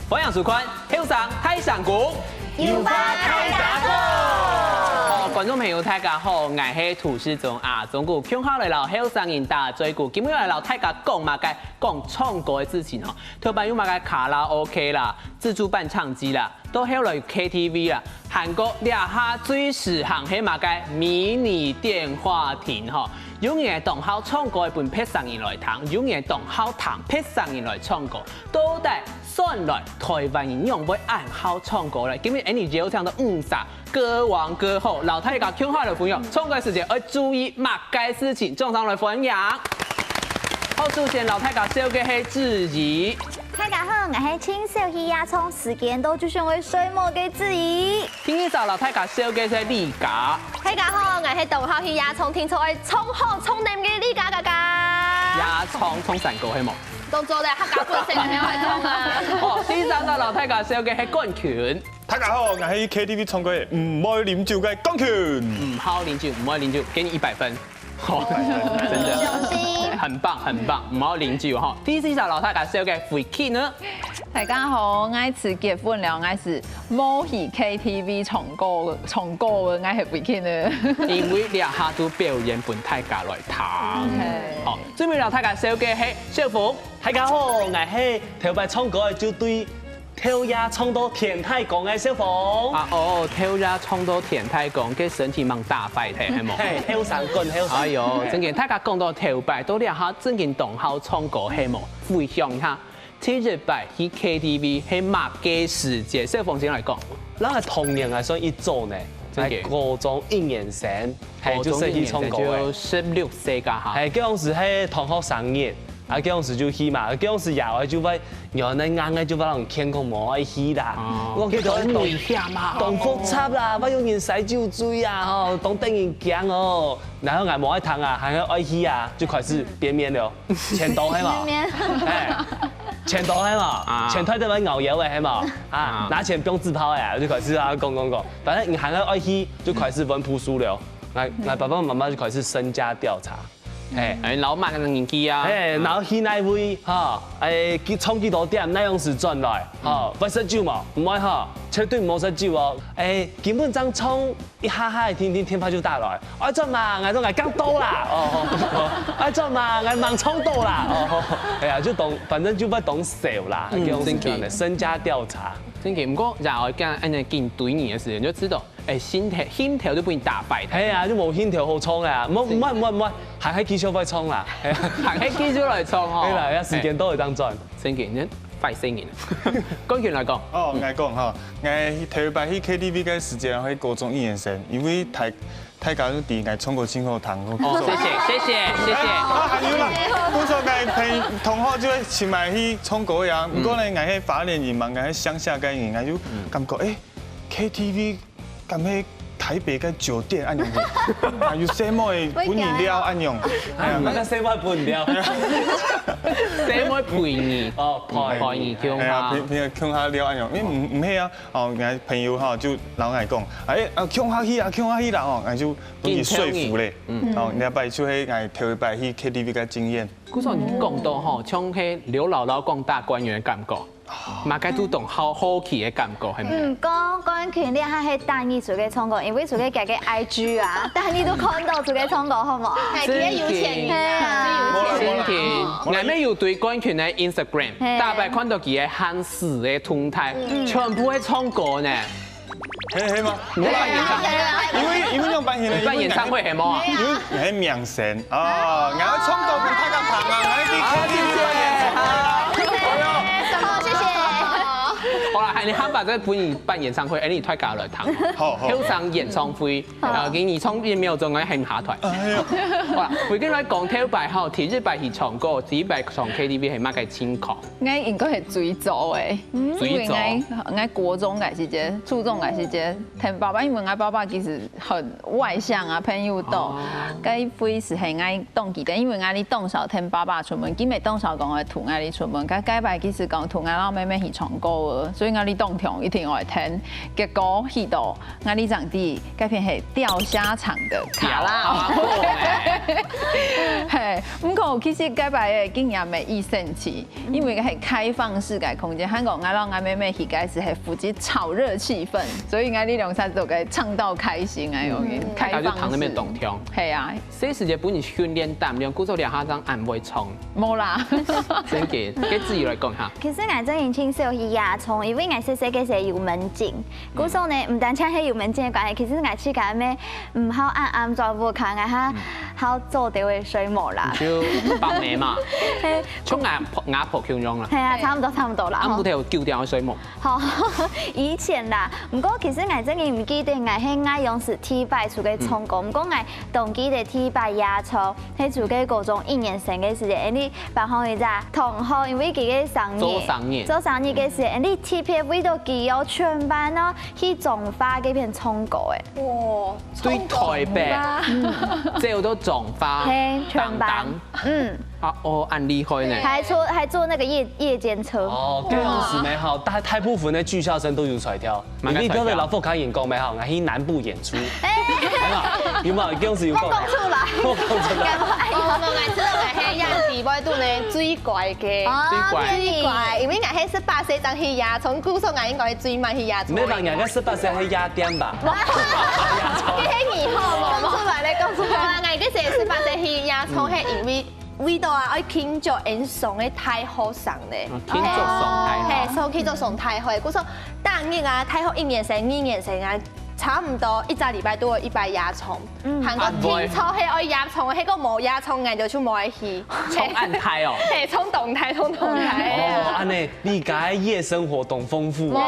保养舒宽，休上太上股，有发太大好。观众朋友大家好，我是土司总中国强好来老休上人大追股，今日来老大家讲嘛该讲唱歌的事情吼，特别有嘛该卡拉 OK 啦、自助伴唱机啦，都还来 KTV 啦，韩国俩下最时行迄嘛该迷你电话亭吼。有人同好唱歌，本配上人来彈；有人同好彈配上人來唱歌。到底算來台灣人用會按好唱歌咧？今日你就唱到啥歌王歌后，老太家強下的朋友，唱歌時間要注意乜該事情，眾上來分享。好，首先老太家小嘅係質疑。大家好，我是青小魚亞葱，時間都就成為水母嘅質疑。聽一首老太家小嘅係李家。大家好，我是東校魚亞葱，聽出係衝好衝掂嘅李家哥哥。亞葱衝山歌係冇？都做咧客家本色嘅開通啊！哦，第三個老太家小嘅係冠權。大家好，我是 KTV 唱歌嘅唔愛啉酒嘅冠權。唔好飲酒，唔愛飲酒，給你100分。好，真的，很棒，很棒，唔好飲酒哈。第四首老太家小嘅回 key 呢？大家好，我是結婚了，我是冇去 KTV 唱歌嘅，我是回 key 呢。因為兩下都表演本大家來睇。好，最尾老太家小嘅係小福。大家好，我是頭擺唱歌嘅就對。跳呀唱到田太公嘅小鳳跳呀唱到田太公，佢身體蠻大塊嘅，係冇？係跳上棍，跳上。哎呦，真嘅，大家講到頭擺，都兩下真嘅同好唱歌係冇？回想一下，第一擺去 KTV 係乜嘅時節？小鳳先來講。咱係童年係算一組呢，係高中1年生，係就是去唱歌嘅。就16歲噶嚇。係嗰陣時係同學生日。嗰陣時就去嘛，嗰陣時有就會讓你硬嘅就把人傾講冇愛去啦。我記得當複雜啦，我有人洗酒醉啊，吼，當等人驚哦，然後我冇愛彈啊，還愛去啊，就開始變面了，前度係嘛？前度係嘛？前台都揾牛油嘅係嘛？拿錢不用自拋嘅，就開始啊講，反正你還愛去，就開始揾樸素了。我爸爸媽媽就開始身家調查。老媽嘅年紀啊，然後去那位哈，衝幾多點那樣時轉來，哈，不食酒嘛，唔愛哈，絕對唔好食酒哦，基本上衝一下下天花就大來，愛做嘛，我都係更多啦，愛做嘛，我盲衝多啦，係啊，就懂，反正就不懂少啦，叫真嘅身家調查。真嘅，唔過然後跟人見對你嘅時候，就知道，心跳都俾人打敗。係啊，都冇心跳好衝啊，唔係，行喺技術快衝啦，行喺技術嚟衝哦。係啦，時間都會當轉。真嘅，你快聲嘅。講權來講。哦，我講哈，我頭擺去 KTV 嘅時間喺高中1年生，因為大家都啲我唱歌真好聽。哦，謝謝。啊，係啦，嗰時候我同學就前埋去唱歌呀，不過呢，我喺花蓮人嘛，我喺鄉下嘅人，我就感覺KTV 咁喺台北嘅酒店安樣嘅，有什麼嘅本飲料安樣，那個什麼本料？什麼陪你？哦，陪你唱下。平唱下料安樣，因唔係啊，哦，我朋友哈就老愛講，唱下去啦，哦，我就俾佢說服咧，哦，你擺出去我頭一擺去 KTV 嘅經驗。嗰時候你講到吼，唱起劉姥姥講大觀園嘅感覺。馬街都同好奇嘅感覺係咪？講權你係帶你自己唱歌，因為自己嘅 IG 啊，但係你都看到自己唱歌，好唔好？係幾有錢啊！真嘅，我咩要對關權嘅 Instagram， 大概看到佢嘅漢時嘅動態，全部係唱歌呢。係嗎？唔係辦演唱會，因為用辦演唱會係冇啊？因為係名聲哦，我唱歌比大家彈啊，我啲 KTV 演唱會。好啦，係你喊把在辦演唱會，你推介來談。好，跳上演唱會，給你唱1秒鐘，我係唔下台。好啦，回跟來講跳擺後，第一擺去唱歌，第二擺唱 KTV 係乜嘅情況？我應該係最早嘅，因為我國中嘅時節，初中嘅時節，聽爸爸，因為我爸爸其實很外向啊，朋友多，嗰會是係我當記得，因為我哋當時聽爸爸出門，佢咪當時講我同我哋出門，嗰擺其實講同我老妹妹去唱歌，所以我哋當聽一定愛聽。結果去到我哋長啲，嗰片係釣蝦場的卡拉，係嘿，不过其实改摆的经验没一生气，因为系开放式嘅空间，韩国爱让爱妹妹去开始系负责炒热气氛，所以爱力量赛都该唱到开心哎呦，开放式。就躺那边动听。系啊，这时节本你训练胆量，鼓手两下张按不会冲。冇啦。真嘅，给自己来讲下。其实我真年轻时候去亚葱，因为我细细个是有门禁，鼓手呢唔单单系有门禁的关系，其实我去干咩唔好按全部看下哈，好做到的水母啦。就白眉嘛，冲牙婆形容啦。系啊，差唔多啦。按不条丢掉的水母。好，以前啦，不过其实我真嘅唔记得我係愛用是 T 擺出嘅成功，不過我動機嘅 T 擺亞葱，係出嘅高中1年生嘅時間，你辦好一隻同學，因為佢嘅做生意嘅時間，你 T 片為到佢有全班咯，去種花嗰片成果嘅。哇，對台北，這好多種花，全班，啊哦，很厲害呢。還做那個夜間車。哦，這樣子咪好，但大部分的劇校生都有出條。你嗰個老婦卡演講咪好，我去南部演出。有冇？嗰陣時有講。講出來。我愛知道我係亞視嗰度呢最怪嘅，最怪，因為我係18歲當去亞葱，故所我應該最慢去亞葱。你話人家18歲去亞點吧？佢係二號冇講出來咧，講出來。我嗰時18歲去亞葱係因為。味道啊！我慶祝演送嘅太好上咧，慶祝送太好，係送慶祝送太好。嗰時當日啊，太好1年生、2年生啊，差唔多1個禮拜都會100亞葱。韓國天初係愛亞葱，係個冇亞葱嘅就出冇愛去。衝暗態哦，係衝動態。哦，安尼你家夜生活動豐富。冇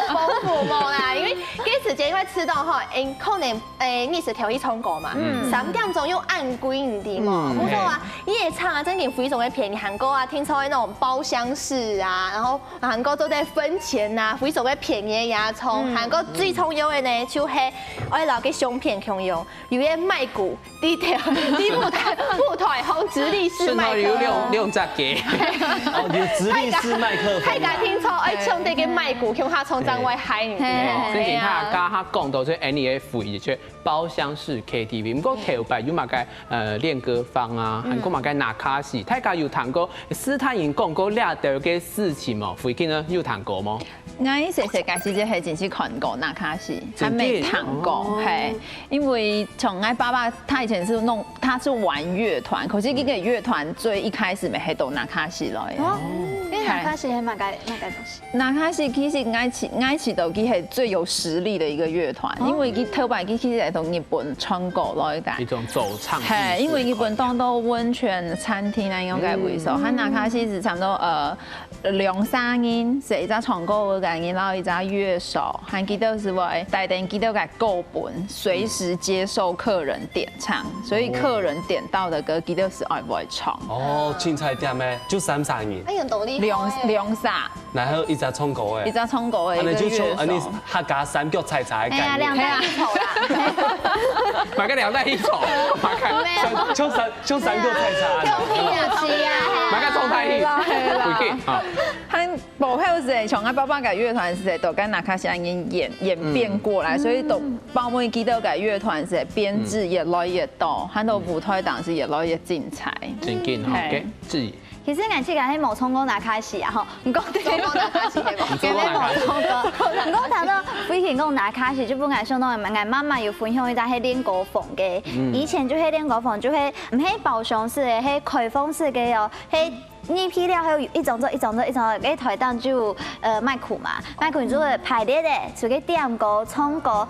豐富冇啦，因為嗰時間因為吃到吼，可能20條去衝過嘛，3點鐘又按貴一點嘛。不過啊，夜場啊，真係非常的便宜。韓國啊，聽說那種包廂式啊，然後韓國都在分錢啊，非常的便宜亞葱。韓國最重要的呢，就係我哋留嘅相片共用，有啲麥鼓、啲舞台紅直立式麥克。你用隻嘅，哦，有直立式麥克風。大家聽錯，我唱啲嘅麥鼓，向下從張位嗨唔最近他講到即係 NEF 以及包廂式 KTV，不過頭擺有嘛個練歌房啊，韓國嘛個那卡西，大家有談過斯坦因講過倆條嘅事情冇？最近呢有談過嗎？我細細個時節係真是看過那卡西，還沒談過，係因為從我爸爸，他以前是他是玩樂團，可是呢個樂團最一開始咪係到那卡西來嘅。因為那卡西係乜嘅東西？那卡西其實愛奇鬥機係最有實力的一個樂團，因為佢頭擺機其實係同日本唱歌來嘅。一種走唱。係，因為日本當到溫泉餐廳啊，應該為首。佢那卡西是差唔多2-3人，是一隻唱歌嘅人，然後一隻樂手，還記得是話帶電記得個夠本，隨時接受客人點唱，所以客人點到的歌記得是愛不愛唱。哦，凊彩點咩？就3人。哎呀，道理。兩撒。然後一隻唱歌嘅。一隻唱歌嘅。你就唱，你客家三腳踩踩嘅概念。兩大一籌啦。買個兩大一籌，唱三腳踩踩。買個狀態戲，回去啊。佢幕後是從我爸爸嘅樂團是都跟那卡西演變過來，所以都包尾記得嘅樂團是編制越來越多，佢到舞台當時越來越精彩。真勁哈，嘅自己。其實我之前喺冇唱過那卡西啊，吼，唔講啲那卡西係冇，冇唱過。唔講談到以前講那卡西，就本來相當係我媽媽有分享一隻係練歌房嘅，以前就係練歌房，就係唔係包廂式嘅，係開放式嘅哦，係。呢批料還有一種嘅台檔就麥克嘛，麥克就會排列嘅，就嘅點歌、唱歌，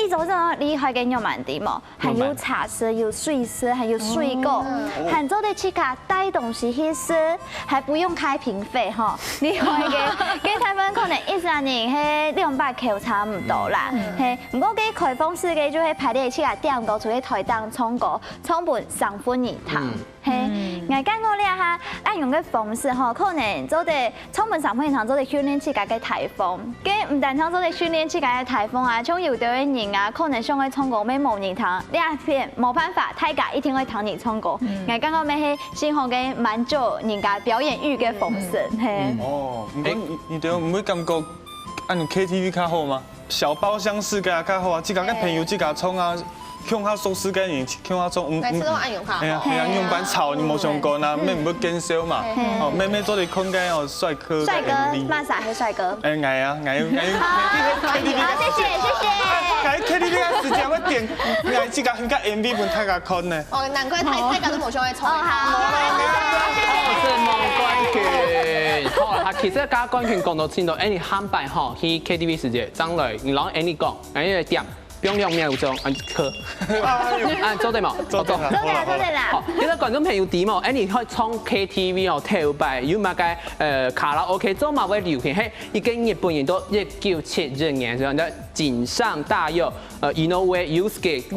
一種厲害嘅有蠻啲嘛，還有茶色、有水色，還有水果，還做得起卡帶東西去吃，還不用開瓶費哈，厲害嘅台灣可能1-3年係200塊差唔多啦，係，不過嘅開放式嘅就係排列起卡點歌，就嘅台檔唱歌，唱本3分2堂。係，我感覺咧嚇，按用嘅方式吼，可能做啲唱本3分2堂做啲訓練自家嘅台風，嘅唔但唱做啲訓練自家嘅台風啊，像有啲人啊，可能想去唱歌咩模擬堂，呢一片冇辦法，大家一定會聽你唱歌。我感覺咩係先學嘅滿足人家表演欲嘅方式，係。哦，你哋唔會感覺按 KTV 較好嗎？小包廂式嘅較好啊，自家嘅朋友自家唱啊。向下收拾跟人向下做，每次都按用卡。哎呀，用板吵你冇上过啦，咩唔要减少嘛？哦，妹妹做你空间哦，帅哥。帅哥，骂啥是帅哥？哎，爱啊，爱。好，谢谢。喺 KTV 嘅時間，我點嗌自家去個 MV 本睇下看呢。哦，難怪大家都冇想去衝。好，是孟冠群。好，其實家冠群講到聽到，你喊擺吼去 KTV 時間，將來你攞你講，你點？不用2秒鐘，做對冇？做對啦。好，其實觀眾朋友點哦？你可以唱 KTV 哦，頭擺有乜嘅卡拉 OK 做乜會流行？係已經日本人都1972年時候，就井上大佑Inoue Yusuke 2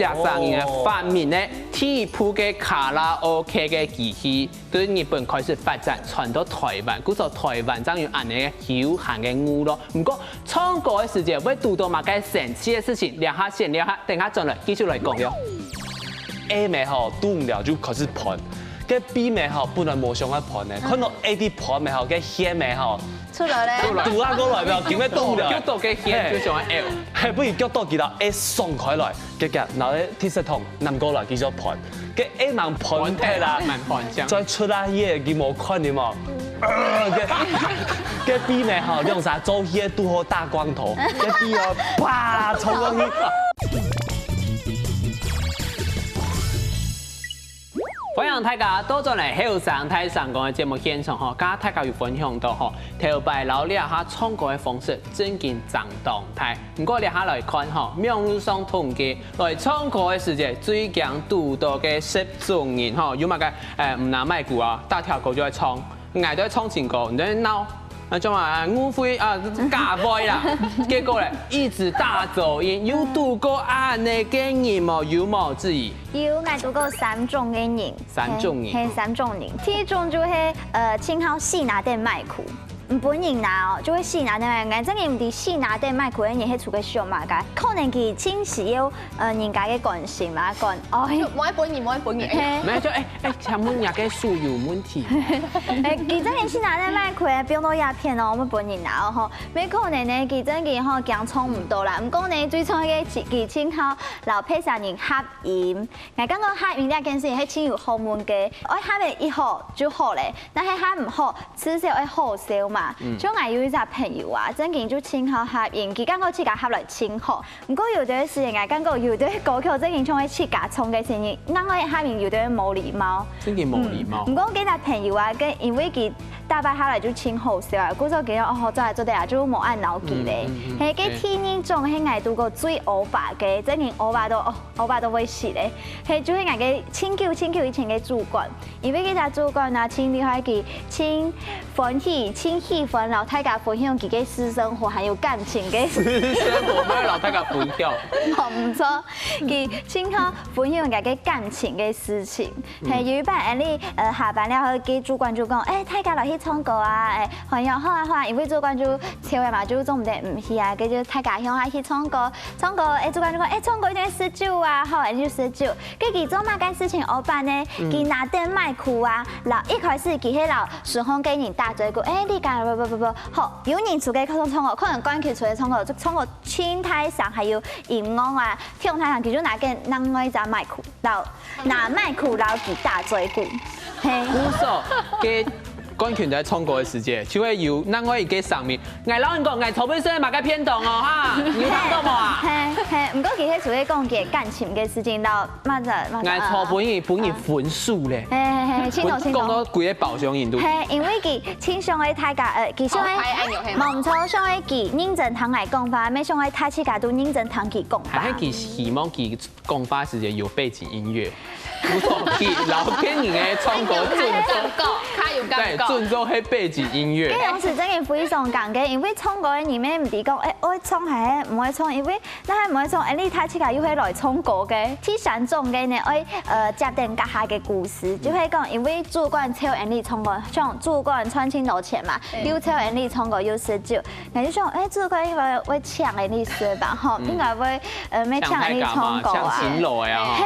人嘅發明咧，第一部嘅卡拉 OK 嘅機器，對日本開始發展，傳到台灣，故做台灣將有安尼嘅流行嘅舞咯。不過唱歌嘅時間會遇到乜嘅神奇嘅事情，聊下先，聊下，等下轉來繼續來講了。A 妹吼拄唔了就開始盤，跟 B 妹吼本來冇想要盤嘅，看到 A 啲盤妹吼，跟 C 妹吼出來咧，拄下過來沒有，點解拄唔了？腳到嘅 C 就想 L， 係不如腳到見到 A 鬆開來，嘅嘅，然後咧鐵石桶冧過來繼續盤，跟 A 盲盤踢啦，再出啦嘢佢冇看你冇。跟 B 妹吼用啥做嘢拄好大光頭，跟 B 哦啪衝過去。歡迎大家到咗嚟後生台上講嘅節目現場嗬，家大家有分享到嗬，頭擺老了下唱歌嘅方式真見漲動態。唔過你下來看嗬，網絡上統計來唱歌嘅時間最強度到嘅10種人嗬，有乜嘅唔拿麥鼓啊，大條歌就係唱，嗌都係唱情歌，唔得鬧。那種誤會假飛啦，結果咧一直大走音，有度過安尼嘅人冇有冇質疑？有嗌度過3種嘅人，3種人，係3種人，第一種就係稱好細拿電麥克。唔本人拿哦，就會細拿電麥克，真係唔啲細拿電麥克嘅人係出個小馬街，可能佢清是有人家嘅關心嘛，講哦，冇喺本人，冇喺本人。咩就請問人嘅書有問題？佢真係細拿電麥克變到鴉片哦，我本人拿哦，咩可能呢？佢真係吼驚創唔到啦，唔過呢最初嘅佢稱好老配上人合音，我感覺合音呢件事係真有學問嘅，我合得一好就好咧，但係合唔好，至少會好笑嘛。就我有一隻朋友啊，真係就稱好合音，佢感覺自己合來稱好，不過有啲事情我感覺有啲歌曲真係唱喺自家唱嘅聲音，嗱我合音有啲冇禮貌，真係冇禮貌。不過幾隻朋友啊，跟因為佢大把下來就稱好笑啊，故咗幾多哦，做嚟做嚟就冇按腦記咧，係嘅天然種係捱到個最歐巴嘅，真係歐巴都會死咧，係就係捱嘅請求以前嘅主管，因為佢隻主管啊，請厲害佢請歡喜請氣氛，然後大家分享佢嘅私生活，還有感情嘅私生活，俾老大家分享。唔錯，佢請佢分享佢嘅感情嘅事情，係有一班你下班了後，佢主管就講，大家落去唱歌啊，朋友好啊，因為主管就超嘅嘛，就總唔得唔去啊，佢就大家向下去唱歌，主管就講，唱歌一定要試酒啊，好，就試酒，跟佢做乜嘅事情我辦呢？佢拿電麥克啊，然後一開始佢喺度順風給人打嘴鼓，你講不，好，有人出嘅唱歌，可能關佢出嘅唱歌，就唱歌青台上還有音樂啊，跳台上佢就拿嘅另外一隻麥克，然後拿麥克然後佢打嘴鼓，係。無錯嘅。冠群在唱歌嘅時間，就會有另外一個上面，嗌老人講嗌曹本生嘛嘅偏動哦哈，你有聽到冇啊？係，唔過佢喺處喺講嘅感情嘅事情，然後嗌曹本人分數咧，清楚。講到幾個爆上印度。係，因為佢清上嘅大家佢上嘅冇錯，上嘅佢認真聽嚟講法，咩上嘅大家都認真聽佢講法。係佢希望佢講法時間有背景音樂，唔錯，佢老跟人嘅唱歌尊重係背景音樂。嗰種是真係非常講嘅，因為唱歌嘅人咩唔係講我會唱係唔會唱，因為嗱係唔會唱，你睇自己要係來唱歌嘅。第三種嘅呢，我接定家下嘅故事，就係講因為主管抽你唱歌，像主管賺錢多錢嘛，又抽你唱歌又喝酒，我就想主管會搶你水吧，吼，應該會咩搶你唱歌啊？搶錢來啊！係，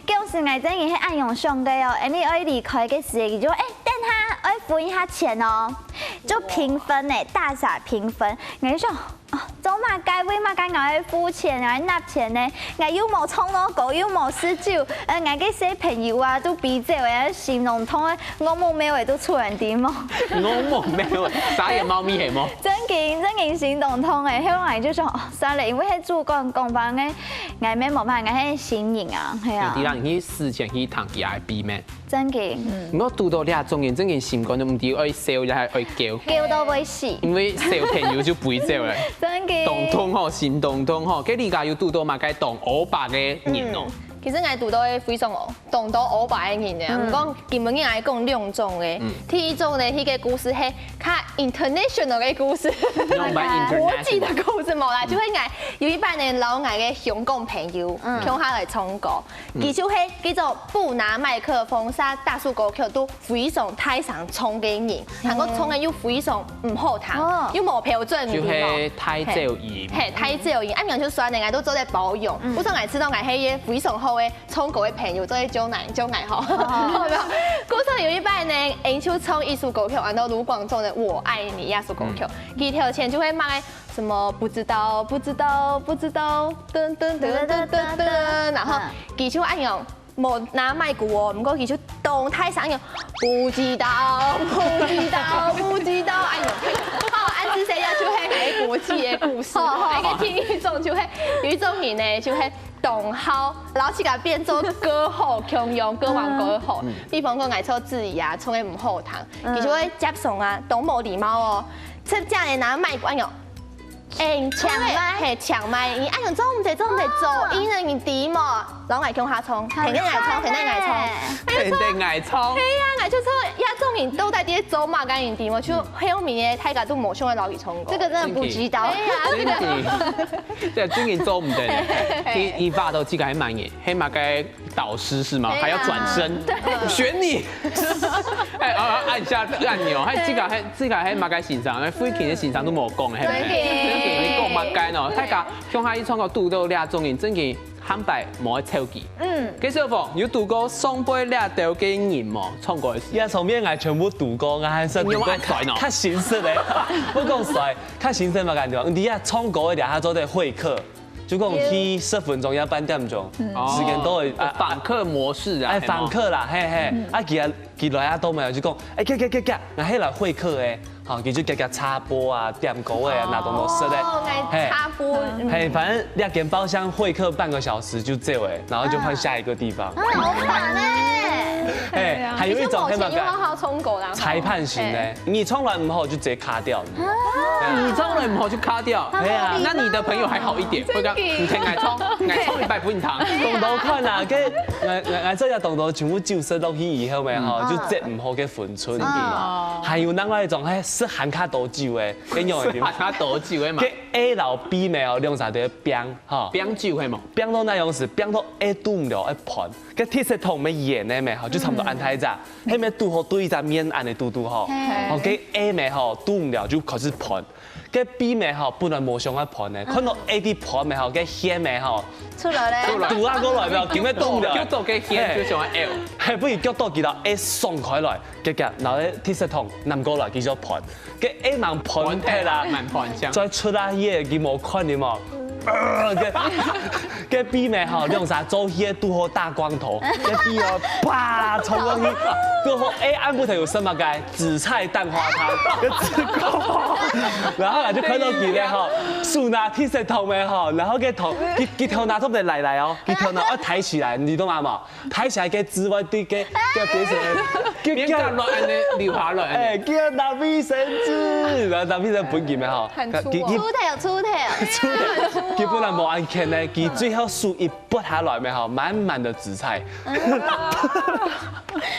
嗰時我真係暗用上嘅哦，你愛離開嘅時候就等下，我付一下錢哦，就評分誒，大灑評分，我就想走嘛该为嘛该爱付钱爱纳钱呢？爱又冇冲咯，狗又冇试酒，爱个小朋友啊都比这位形容通啊，我冇咩位都出人啲么？我冇咩位，打野貓咪係麼？真件行動通誒，香港人就說算了，因為係主講法嘅，愛咩冇辦法，愛係新人啊，係啊。啲人去事前去談佢愛比咩？真嘅。我讀到呢種人，真嘅心肝都唔知愛笑又係愛叫。叫到會死。因為小朋友就不會笑咧。真嘅。動通吼，行動通吼，佢而家要讀到嘛，該動歐巴嘅人哦。其實我讀到嘅非常哦，動到歐巴嘅人啊，唔講基本嘅嚟講兩種嘅，第一種咧，佢嘅故事係較 international 嘅故事，國際嘅故事冇啦，就係嗌有一班嘅老外嘅香港朋友，向下嚟唱歌，其實係叫做不拿麥克風殺大叔歌曲都非常太常唱嘅人，但個唱嘅又非常唔好聽，又冇標準嘅，就係太噪音，係太噪音，咁樣就算你嗌都做得保養，我想嗌知道嗌係嘢非常好。唱歌嘅朋友都係招難好，係咪？嗰時有一班呢，演唱唱藝術歌曲，按照盧廣仲的《我愛你》藝術歌曲，佢條前就會罵什麼不知道，噔噔噔噔噔，然後佢就按樣冇拿麥鼓哦，唔過佢就動態上樣不知道，按樣。按之前就係喺國際嘅故事，喺個聽一種就係有一種人呢，就係動好，然後自己變做歌后，強用歌王歌后。比方講嗌錯字啊，唱得唔好聽，佢就會接送啊，都冇禮貌哦。即係嚟拿麥關用，搶麥，你按樣做唔得，做，因為你點嘛，老外向下唱，肯定嗌唱。係啊，嗌出一種人都在啲走馬間人點嘛，就後面嘅大家都冇上去老去唱歌。這個真係不知道。對，真人做唔得，一發到自己係滿嘅，係嘛個導師是嗎？還要轉身選你，按下按鈕，係自己係馬個欣賞，飛行嘅欣賞都冇講嘅，係咪？你講乜解喏？大家向下一唱歌讀到兩種人，真嘅喊白冇得超記。幾小鳳有讀過雙杯兩條嘅人冇唱過？伊從面我全部讀過，我係識讀過較形式的，我講帥，較形式嘛感覺。你啊唱歌嘅下做啲會客。就講去10分鐘要半點鐘，時間都會訪客模式啊，訪客啦，嘿，啊佢來啊都沒有就講，夾，我係來會客嘅，好，佢就夾插播啊、點歌嘅那種模式咧，插播，反正2間包廂會客半個小時就這樣，然後就換下一個地方。好煩咧！還有一種要好好唱歌啦，裁判型嘅，你唱來唔好就直接卡掉。你唱來唔好就卡掉，係啊，那你的朋友還好一點，會講唔聽愛唱一百分糖。動到看啊，跟我這日動到全部照射落去以後咪吼，就即唔好嘅分寸啲。還有另外一種係識喊卡多久嘅，跟用嘅點？喊卡多久嘅嘛？跟 A 老 B 咪哦，兩隻對拼，吼，拼酒係冇？拼到那樣時，拼到 A 拄唔了一盤，跟鐵石桶咪演嘅咪吼，就差唔多安太咋，迄咪拄好對隻面安尼拄吼，哦，跟 A 咪吼拄唔了就開始盤。個 B 咪吼本來冇上一盤嘅，看到 A 啲盤咪吼，個險咪吼出來咧，拄啊過來咪，叫咩拄唔了？叫到個險就上 L，係不如叫到見到 A 鬆開來，然後咧鐵石桶冧過來叫咗盤，個 A 慢盤劈啦，再出啊嘢佢冇看你冇。個 B 咪吼，用啥做嘢拄好大光頭，個 B 哦，啪衝過去，過後 A 按部頭有什麼嘅紫菜蛋花湯，個紫糕，然後就看到佢咧吼，手拿鐵石頭咪吼，然後個頭佢頭拿出嚟嚟哦，佢頭拿一抬起來，你懂嗎嘛？抬起來個紫外對個變成，叫落安尼流下來，誒叫拿衛生紙，然後拿衛生紙本件咪吼，出條。基本上冇按看咧，佢最後數一撥下來咪吼，滿滿的紫菜。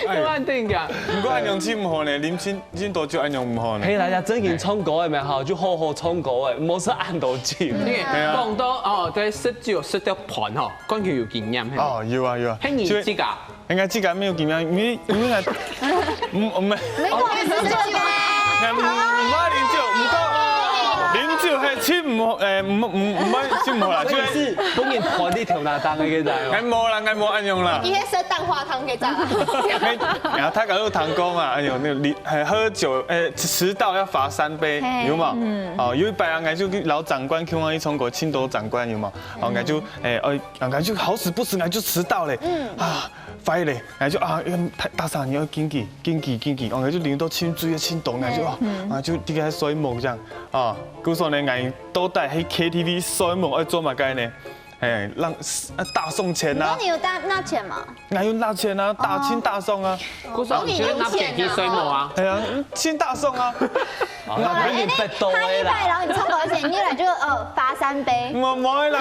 都安定㗎。如果按樣子唔好呢，啉多久按樣唔好呢？係啦，呀，真件唱歌嘅咪吼，就好好唱歌嘅，冇說按到酒。講到哦，對識酒識得盤吼，講佢有經驗係。哦，要啊。係你自己？應該自己沒有經驗，因為唔係。沒關係，是酒。唔愛啉酒，唔過。酒係切唔好唔切唔好啦，所以是本人看啲條那當嘅嘅就係。係冇啦，係冇按用啦。伊迄說蛋花湯嘅咋？然後他講有糖果嘛，哎呦，那個喝酒遲到要罰3杯，有嘛？哦，有一擺啊，就老長官叫我去衝過青島長官有嘛？哦，我就我就好死不死，我就遲到咧，啊，快咧，我就啊，大嫂你要緊記，我就淋到清水啊，清凍，我就啲個水夢這樣，啊，故說呢，我都帶去 KTV 水夢要做乜嘅呢？哎，讓大送錢啊！那你有拿錢嗎？我有拿錢啊，大清大送啊！姑嫂，你覺得拿錢去水母啊？係啊，清大送啊！本人不多他100，然後你衝過去，你來就罰3杯。我冇啦，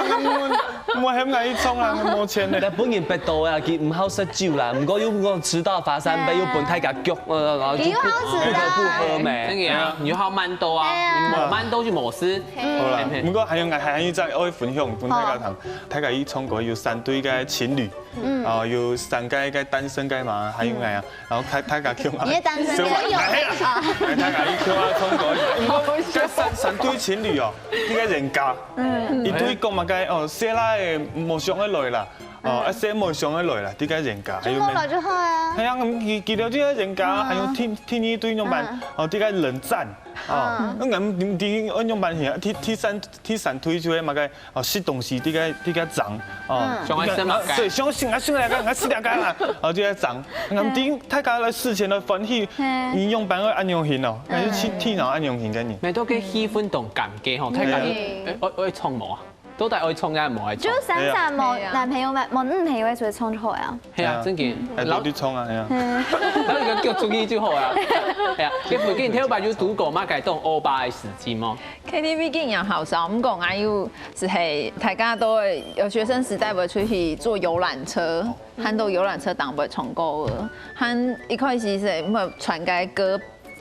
我喺外去衝啦，我冇錢咧。但本人不多啊，佢唔好飲酒啦，唔過要講遲到罰3杯，要本太架腳啊，幾好吃的。不喝咩？那個啊，你要好慢豆啊，你冇慢豆就冇事。好啦，不過還有再愛分享本太架堂，太架伊衝過有3對嘅情侶，哦，有3個嘅單身嘅嘛，還有我啊，然後太架叫我，你單身嘅有啊？太架伊叫我衝過，3對情侶哦，啲個人格，伊對講嘛嘅哦，寫啦誒冇上一類啦。哦，寫冇上一類啦，啲個人格。就過來就好啊。係啊，咁見到啲個人格，還有天一堆樣辦，哦，啲個冷戰，哦，咁啲樣辦係第三推出嚟嘛個，哦，食東西啲個長，哦，上海生嘛，對，上來個，我食兩個啦，哦，啲個長，咁啲大家來事前來分析，應用辦個按用型哦，係去天然按用型嘅人。咪都幾喜歡同感嘅嗬，睇下我衝冇啊？都係愛衝嘅，唔愛衝。就閃閃冇男朋友冇女朋友嘅時候衝就好啊。係啊，真嘅。老啲衝啊，係啊。嗱，你個腳中意就好啊。係啊，你附近睇到有賭過嘛？改動歐巴嘅時機嗎 KTV 竟然好少，唔講還有係大家都會有學生時代會出去坐遊覽車，喊到遊覽車當會衝過嘅，喊一開始是唔係傳介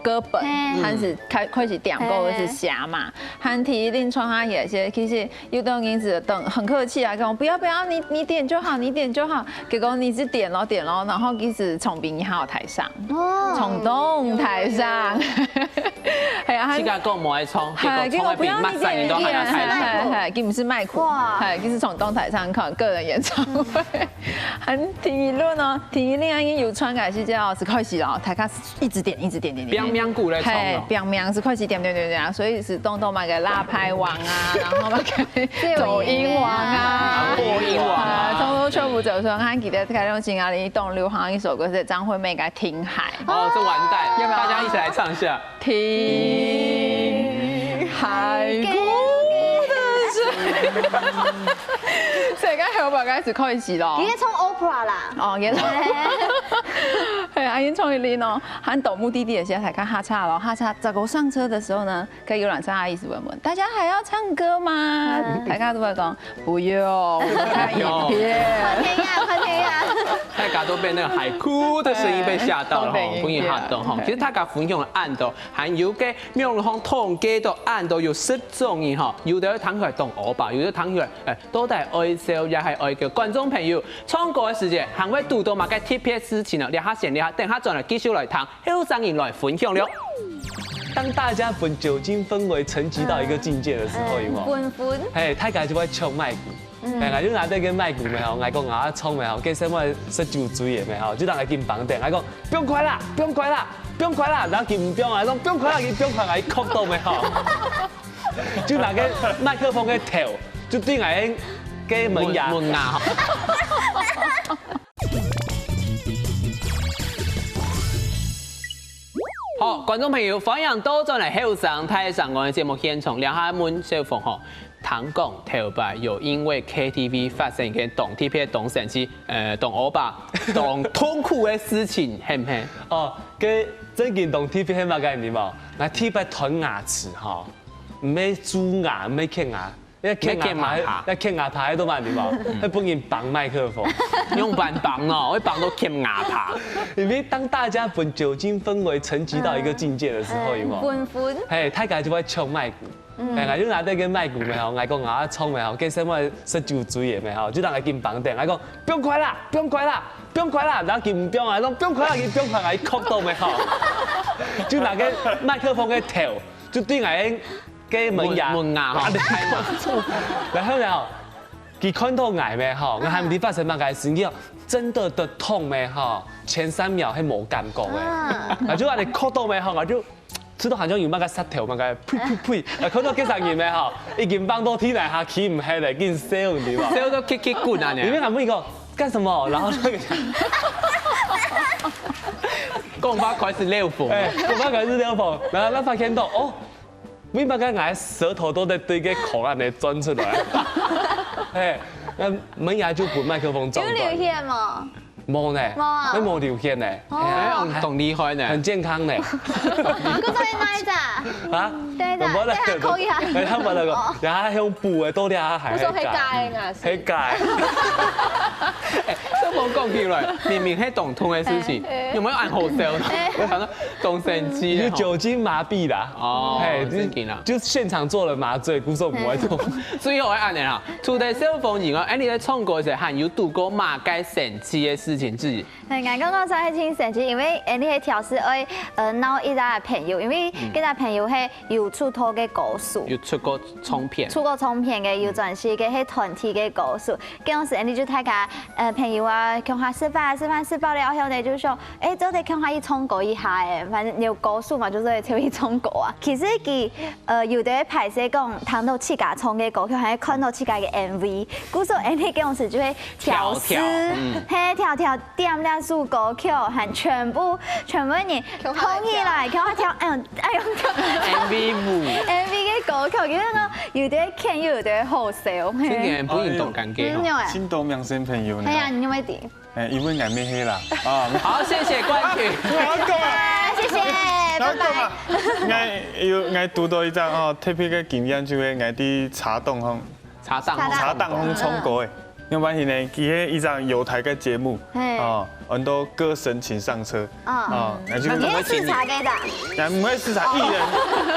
歌本，還是開始點過的是蝦嘛，喊提令創下嘢些，其實有的人子等很客氣啊，講不要，你點就好，你點就好，結果你是點咯，然後其實從兵1號台上，從東台上，係啊，自家講冇愛衝，結果不要你點，係，佢唔是賣苦，係，佢是從東台上看個人演唱會，喊聽一路呢，聽一令安有傳介是這樣，是開始咯，大家一直點。邊鼓來衝咯，邊是開始點，所以是東買個辣拍王啊，然後買個抖音王啊，播音王啊，通全部就說喊記得開用新加坡動流行一首歌是張惠妹嘅《聽海》。哦，這完蛋，要不要大家一起來唱一下？聽海哭的聲，所以而家香港開始開始咯。已經衝 Opera 啦。哦，也係啊，已經衝一年咯。喊到目的地的時候才看哈叉咯，哈叉走過上車的時候呢，跟遊覽車阿姨是問大家還要唱歌嗎？大家都會講不用，我們看影片。快聽呀！大家都被那個海哭的聲音被嚇到了，歡迎嚇到哈。其實大家分享的案度，還有嘅廟裏行統計到案度有10種嘅哈，有的彈出來動歐巴，有的彈出來都係愛笑，也係愛嘅觀眾朋友。唱歌嘅時節，還會讀到嘛個 TPS 事情了，聊下閒聊，等下轉來繼續來談，後生人來分享了。當大家把酒精氛圍沉積到一個境界的時候，有冇？係，大家就會唱麥鼓。係，我就拿啲個麥鼓咪好，我講我衝咪好，跟什麼食酒醉嘅咪好，就當佢見綁定，我講不用快啦，不用快啦，不用快啦，然後佢唔用啊，講不用快啦，佢不用快，我曲到咪好，就拿個麥克風嘅頭，就對我嘅門牙。好，觀眾朋友，歡迎到咗嚟後生太上岸嘅節目現場，兩下問小鳳吼，談講頭擺有因為 KTV 發生嘅動 TP 動神氣，動歐巴、動痛苦嘅事情，係唔係？哦，佢最近動 TP 係乜概念冇？我 TP 斷牙齒吼，唔係蛀牙，唔係傾牙。一傾牙牌都買唔到，佢本人綁麥克風，用板綁哦，會綁到傾牙牌。因為當大家把酒精氛圍沉積到一個境界的時候，有冇？係，大家就會唱麥鼓，係，我就拿啲個麥鼓咪好，我講我衝咪好，跟什麼食酒醉嘅咪好，就當佢見綁定，我講不用快啦，不用快啦，不用快啦，然後佢唔用啊，講不用快啦，佢不用快，我曲到咪好，就拿個麥克風嘅頭，就對我嘅門牙，門牙哈，然後呢，佢看到癌咩吼，我還唔知發生乜嘅事，佢真的痛咩吼，前3秒係冇感覺嘅，就話你咳到咩吼，我就。知道好像有乜嘅失調，乜嘅呸呸呸，佢都幾十年咩吼，已經幫到天嚟下起唔起嚟，見 sell 你嘛 ，sell 都 kick 滾啊你！裡面還問一個幹什麼，然後那個講法開始溜風，講法開始溜風，然後我發現到哦，為乜嘅牙舌頭都在對個口啊嚟鑽出來，那門牙就把麥克風撞斷。有流血嗎？冇呢，你冇流血呢，懂厲害呢，很健康呢。嗰度係哪一隻？啊？對對，即係可以啊。你睇下那個，然後向布嘅多啲下係。我說黑戒牙，黑戒。都冇講起來，明明係懂痛嘅事情，有冇按後手？我想到懂神機。有酒精麻痹啦。哦，真勁啦。就現場做了麻醉，鼓手唔會痛。所以我按你啦，除咗小風以外，你在創過時還有度過馬該神奇嘅事情之？係啱剛剛真係挺神奇，因為你係調試愛鬧一個朋友，因為嗰個朋友係有出頭嘅歌手，有出過唱片，出過唱片嘅，有專輯嘅，係團體嘅歌手。嗰陣時你就睇下朋友啊，向下示範了後呢，就說都得向下去唱歌一下誒，反正有歌手嘛，就是跳去唱歌啊。其實佢有啲拍攝講聽到自家唱嘅歌，佢係看到自家嘅 MV，故所你嗰陣時就會調試，係調點兩首歌曲，係全部人通起來，向下跳跳 MV 舞，MV 嘅歌曲，因為我有啲看有啲好笑，真嘅不運動感覺。新多明星朋友呢？係啊，你有冇點？因為眼咩黑啦。啊，好，謝謝冠軍。我講啊，謝謝，拜拜。我讀到一張哦特別嘅經驗，就係我啲茶檔行唱歌嘅。因為呢，佢係一張有台嘅節目，很多歌神請上車，那就你係試茶嘅咋？唔會試茶，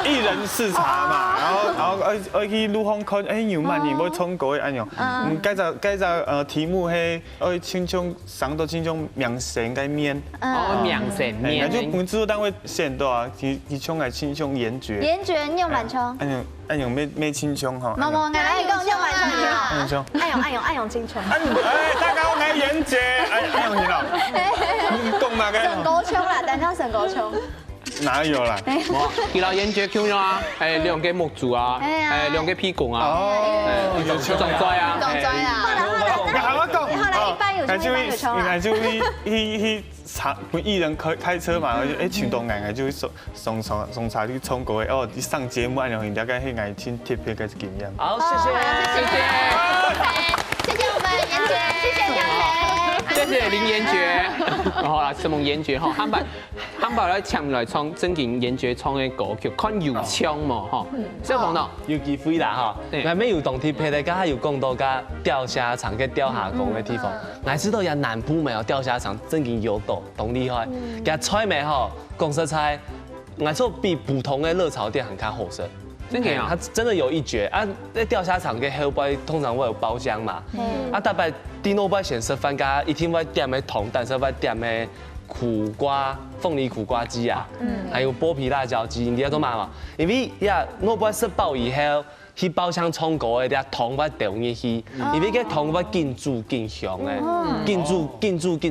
藝人試茶嘛，然後我去錄放看，有乜人會唱歌嘅咁樣，介紹題目係我青春上到青春明星嘅面，明星面，就本制作單位選到啊，佢唱係青春嚴絕，嚴絕你用慢唱，按用咩青春嗬？冇，我講用慢唱，按用青春。大家好，我係嚴絕，按用你咯。講嘛嘅？神歌唱啦，單唱神歌唱。哪有啦？佢老演絕 Q 咗啊，兩個木柱啊，兩個屁股啊，仲在啊，就去茶，藝人開車嘛，全部人就送茶去唱歌嘅，你上節目按樣了解係愛聽特別嘅經驗。好，謝謝我們嚴絕，謝謝林嚴絕。好啦，什麼嚴絕吼，坦白來唱來唱正經嚴絕唱嘅歌曲，看有槍嘛吼。小鵬呢？有機會啦嗬，我咩有同貼配的，家有講到家釣蝦場嘅釣蝦公嘅地方，我知道有南部沒有釣蝦場，正經有道，懂厲害。嘅菜咩嗬，公司菜，我說比普通嘅熱炒店還較好食。真嘅，它真的有一絕啊！那釣蝦場嘅後背通常會有包廂嘛，特別啲老闆先食飯家，一天會點嘅糖蛋，食會點嘅苦瓜、鳳梨苦瓜雞啊，還有剝皮辣椒雞，你知道嘛？因為老闆食飽以後，去包廂唱歌嘅啲糖會掉入去，因為個糖會更煮更香嘅，更煮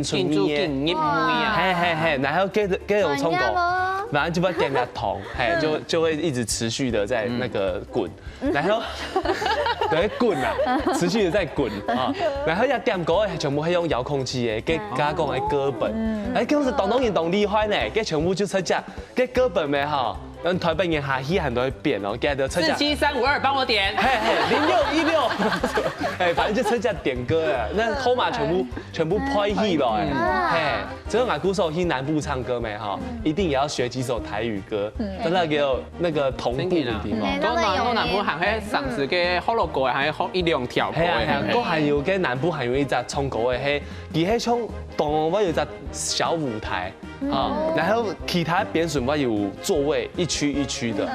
出味啊！係，然後嗰種唱歌。然後就會點下糖，就會一直持續的在那個滾，然後對滾啊，持續的在滾啊，然後一點歌全部係用遙控器嘅，跟加講嘅歌本，嗰時當然當厲害呢，跟全部就出隻，跟歌本咩哈，台北人下戲很多會變哦，跟住出隻4752幫我點，0616，反正就出隻點歌啊，那號碼全部拍戲了，所以我鼓手去南部唱歌咩哈，一定也要學幾首台語歌，真係叫那個同步嘅地方。東南部還係上次嘅好樂歌，還係一兩條歌嘅。嗰係要嘅南部還有一隻唱歌嘅係，而係唱當我有隻小舞台啊，然後其他邊順我有座位一區一區的，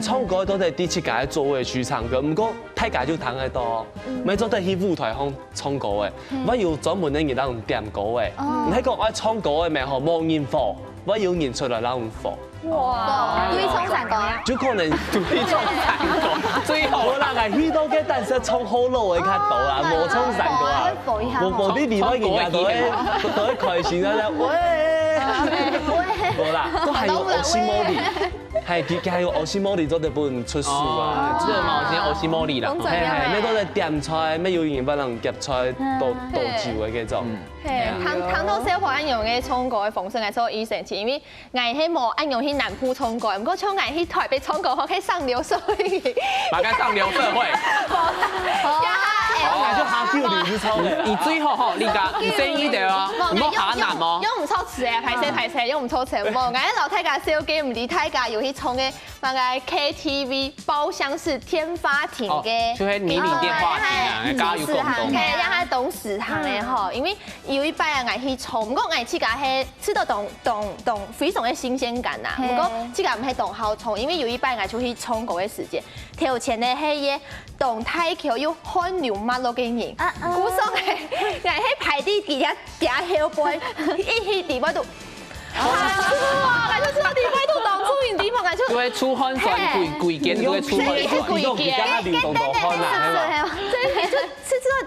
唱歌都係第7屆座位區唱歌，唔過太屆就彈喺度，咪做得去舞台上唱歌嘅，我要專門嘅人當點歌嘅，唔係講我唱歌嘅咩嗬，冇人放，我要人出來讓人放。哇，对冲散果呀，就可能对冲散果，最後我人係去到嘅，但是衝好路嘅較多啦，無衝散果啊。無啲地方人家都喺開心啊，喂，冇啦，都係用奧斯摩利，係係用奧斯摩利做啲本出書啊。熱毛先奧斯摩利啦，係咩嗰個點菜，咩要鹽不能夾菜倒照嘅叫做。糖豆小婆按用嘅蔥果嘅方式嚟做醫生，因為我希望按用去南部蔥果，唔過像我去台北蔥果，可以上流社會。大家上流社會。我就下叫你是抽嘅。你最後吼，你講你生意對哦，唔好下難哦。用唔錯詞啊，排泄，用唔錯詞。冇，我老太家小記唔離太家有去衝嘅，那個 KTV 包廂式天花亭嘅，就係迷你電話亭啊，加入共同。係，讓他懂食堂嘅吼，因為有一擺啊，我去衝，唔過我去家係吃到懂非常嘅新鮮感呐。唔過這個唔係懂好衝，因為有一擺我出去衝過嘅時間，頭前咧係嘢懂太橋要漢牛馬路嘅人，古上係我喺排啲底下後背，一去地位度。哇！我就知道地位度當出現地方，我就。就會出汗轉貴件，就會出汗。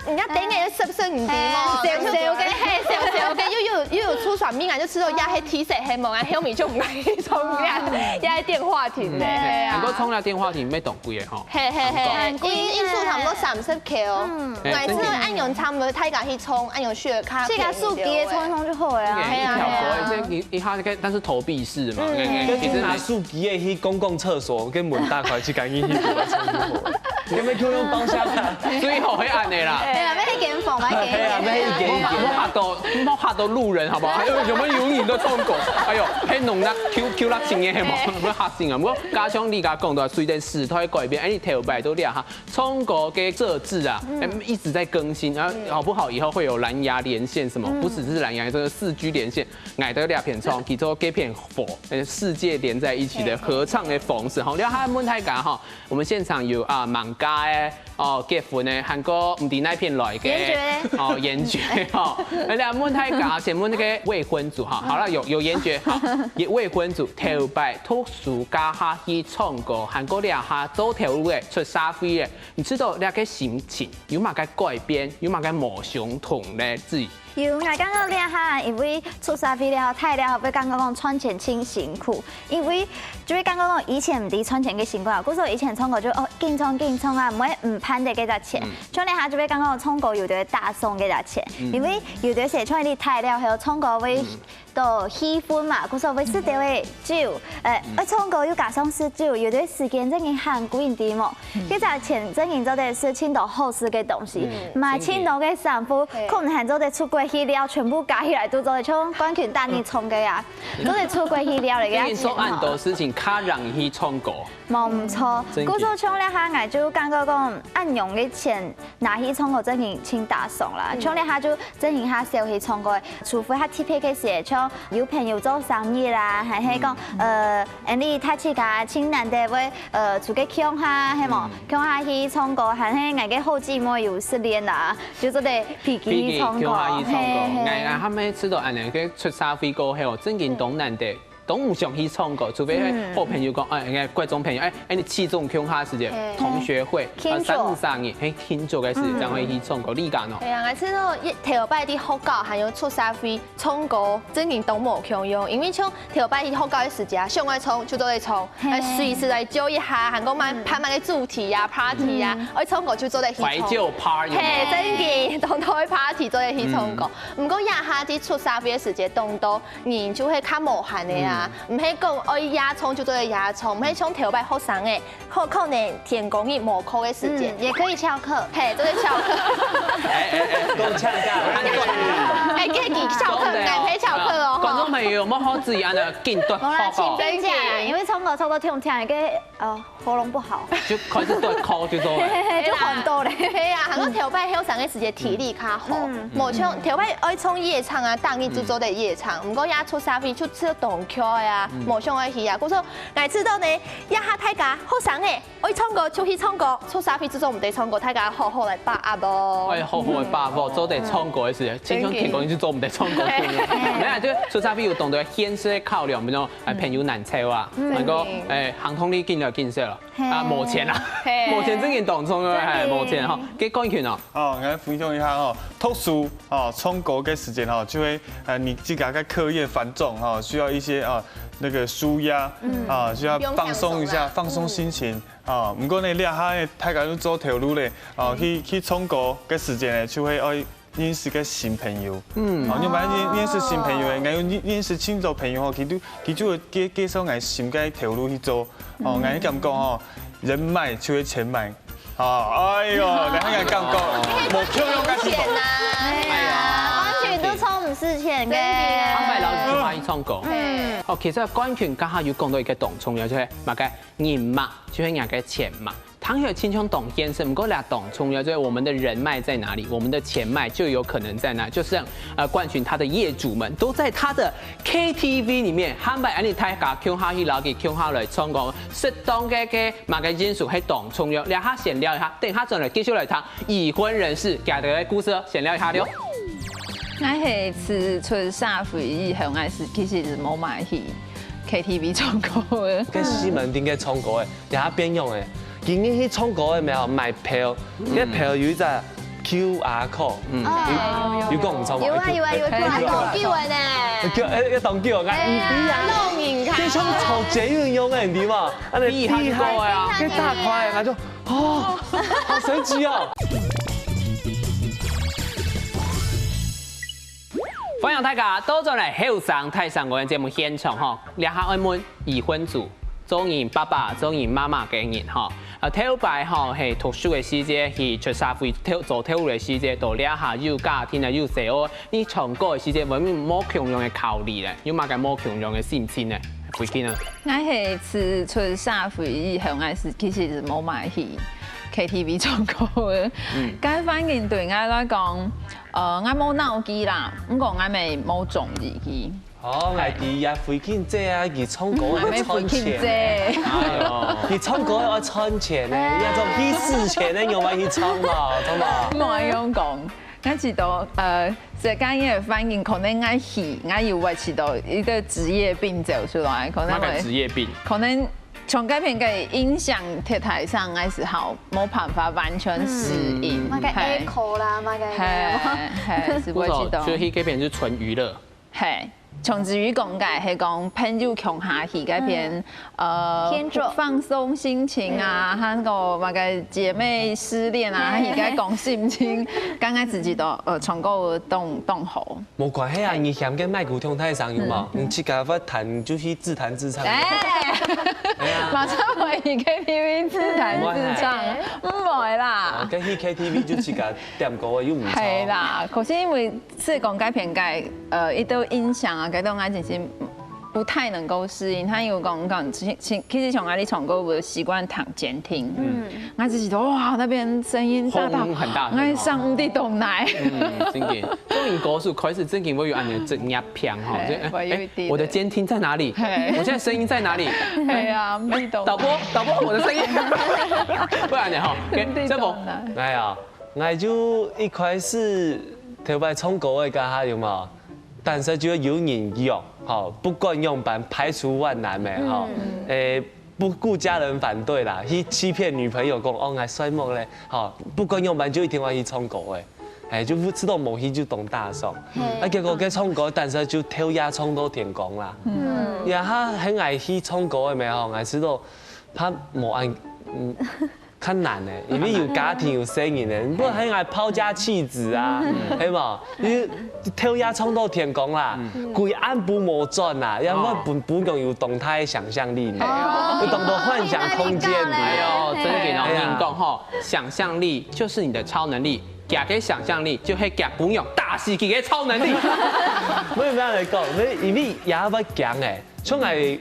人家頂嘅濕濕唔掂咯，少嘅又有出船面，就吃到也係體色係冇啊，後面就唔係衝嘅，也係電話亭嘅。如果衝了電話亭咩當貴嘅嗬？係，因數差唔多30 K 每次按用差唔多睇架去衝，按用血卡。這個數機衝就好呀。係啊，一下個，但是投幣式嘛，其實拿數機嘅去公共廁所，跟門打開去趕緊去做個衝就好。有冇叫用包廂啊？最後會按的啦。係啊，咩檢房啊？唔好嚇到路人，好不好？哎呦，有冇有影都衝過？哎呦，喺弄得 Q 啦錢嘅係冇，唔好嚇死啊！唔過加上你家講到隨着時代改變，哎，你頭擺都亮哈，衝過嘅設置啊，一直在更新，然後好不好？以後會有藍牙連線什麼？不只是藍牙，這個4G 連線，矮的兩片衝，其中幾片火，世界連在一起的合唱的方式，好，然後還有問題講哈，我們現場有啊盲家誒，哦結婚誒，韓國唔知那片來嘅，哦嚴爵哈，你哋問題講，先問那個未婚族哈，好了有嚴爵，好，未婚族頭擺讀書加下去唱歌，韓國倆下做條路嘅出社會嘅，你知道倆個心情有乜個改變，有乜個冇相同咧自己？有，我感覺倆下因為出社會了後，太了後，會感覺講賺錢真辛苦，因為就會感覺講以前唔知賺錢嘅辛苦啊，嗰時候以前唱歌就哦勁衝啊，唔會唔攀得幾隻錢，像倆下就會感覺講唱歌有啲大送幾隻錢，因為有啲時唱啲太了後，唱歌會到氣氛嘛，嗰時候會識到嘅酒，唱歌要加上試酒，有啲時間真係行古人啲麼，幾隻錢真係做啲事情到好事嘅東西，買錢到嘅衫褲，可能係做啲出軌去了，全部加起來都做啲唱關權帶你唱嘅呀，做啲出軌去了嚟嘅。做很多事情，較容易唱歌。冇唔錯，嗰時候唱倆下我就感覺講按用嘅錢拿去唱歌真係清大送啦，唱倆下就真係下少去唱歌，除非下特別嘅時唱有朋友做生意啦，係係講你睇起架清難得會出去鄉下係冇，鄉下去唱歌，係係我嘅好姊妹有失戀啦，就做啲脾氣唱歌，係他們知道按兩個出社會過後，真係都難得。都唔想去唱歌，除非係好朋友講，貴種朋友，你始終鄉下時間同學會3-4年，慶祝嘅時間可以去唱歌，呢間哦。係啊，我知道頭擺啲學校還有出社會唱歌，真係都冇強用，因為像頭擺啲學校嘅時間，上愛唱就都嚟唱，隨時嚟揪一下，韓國拍埋嘅主題啊、party 啊，愛唱歌就做嚟去唱。懷舊 party。係真嘅，當台 party 做嚟去唱歌。唔過一下啲出社會嘅時間，當到人就係較無限嘅啊。唔係講愛壓創就做嚟壓創，唔係從頭擺學生嘅，可能填公益模考嘅時間，也可以翹課，係做嚟翹課。都唱㗎，跟住翹課，唔係翹課咯。觀眾朋友，冇好自己按照進度好啦，請分享，因為唱歌唱到聽嘅喉嚨不好，就開始對口就做，就很多咧。係啊，韓國頭擺學生嘅時間體力較好，冇唱頭擺愛唱夜場啊，當然就做嚟夜場，唔過也出社會出動曲啊，冇上愛去啊。嗰時候我知道呢，一下大家學生嘅愛唱歌出去唱歌，出社會之中唔得唱歌，大家好好嚟把握咯。哎，好好嚟把握，做得唱歌嘅時，經常聽講就做唔得唱歌。你啊，就出社會有懂得现实的考量，比如朋友难找啊，能够航空你进了建设了啊，没钱啦，没钱真件当冲了，没钱哈，给讲一句哦。哦，来分享一下哦，特殊哦，冲国的时间哈，就会你自己个课业繁重哈，需要一些那个舒压啊，需要放松一下，放松心情啊。不过呢，你哈大家都做条路咧，去冲国嘅时间呢，就会认识个新朋友。你买认识新朋友，还有认识新做朋友哦，佢就會介紹我新嘅條路去做。我咁講哦，人脈就會錢脈。哎呦，兩個人感覺冇漂亮嘅事。哎呀，完全都充唔是錢嘅。啱咪老就可以衝過。其實關權家下要講到一個動重要，就係乜嘅人嘛，就係人嘅錢嘛。唐有青琼懂先生，不過倆懂重要，就是我們的人脈在哪裡，我們的錢脈就有可能在哪，就是冠群他的業主們都在他的 KTV 裡面，喊擺安尼大家唱下去，留給唱下來唱歌，適當嘅馬個因素係懂重要，倆下閒聊一下，等下轉來繼續來談已婚人士家的故事，閒聊一下了。我係自出社會以後，我其實是冇買去 KTV 唱歌嘅。跟西門町嘅唱歌嘅，倆下邊用嘅。今年去唱歌嘅咩啊？賣票，嗰票有一隻 QR code，有講唔錯嘛？有啊，叫嘅呢，一當叫我嗌唔俾啊！露面卡，你唱坐捷運用嘅唔點啊？我哋厲害啊！跟大塊，我就好神奇哦！歡迎大家都進嚟後生太上嗰個節目現場嗬，倆下愛問已婚族。中年爸爸、中年媽媽嘅人吼，頭擺吼係讀書嘅時節，去出社會做跳舞嘅時節，到倆下有家庭啊，有細路，你唱歌嘅時節，會唔會冇強樣嘅考慮咧？有冇個冇強樣嘅心情咧？會見啊！我係自出社會以後，我其實是冇買去 KTV 唱歌嘅。咁反而對我來講，我冇腦機啦，不過我咪冇中意佢。哦，我哋呀回見姐啊，而唱歌要賺錢，而唱歌要賺錢咧，一種去事前咧用嚟去唱嘛，懂嘛？唔係咁講，我知道這間嘅反應可能我要維持到一個職業病走出來，可能職業病，可能從改變嘅影響鐵台上嘅時候冇辦法完全適應，係 echo 啦，係是維持到，所以嗰邊是純娛樂，係。從至於講嘅係講朋友窮下去嗰邊，放鬆心情啊，和個或個姐妹失戀啊，而家講心情，剛剛自己都唱歌動好。冇關係啊，你嫌嘅麥古通太上有冇？你自家發彈就去自彈自唱。馬上會去 KTV 自彈自唱，唔會啦。跟去 KTV 就自家點歌又唔錯。係啦，可是因為即係講改片嘅一到音響啊。嗰種我其實不太能夠適應，他有講，其實從阿里唱歌，我習慣躺監聽，我自己都哇那邊聲音大到，我上唔啲動來。真嘅，中年歌手開始真嘅會有按你職業片哈，我的監聽在哪裡？我現在聲音在哪裡？係啊，未到。導播，我的聲音，不然你哈，這不，哎呀，我就一開始頭擺唱歌嘅家下有冇？但是就有人用，好不慣用版排除萬難嘅，好，不顧家人反對啦，去欺騙女朋友講哦我衰木咧，好不慣用版就一定要去唱歌嘅，就不知道某些就懂大爽，結果佢唱歌，但是就跳呀唱到天光啦，然後很愛去唱歌嘅咩，我知道他冇按較難嘅，因為有家庭有聲音嘅，不過很愛拋家棄子啊，係嘛？你跳呀唱到天光啦，鬼按不魔轉啦，因為本用有動態想象力呢，有懂得幻想空間的。哎呦，真嘅哦，你講吼，想象力就是你的超能力，夾嘅想象力就係夾本用大師級嘅超能力。沒有咩嚟講，因為也要講誒，從來。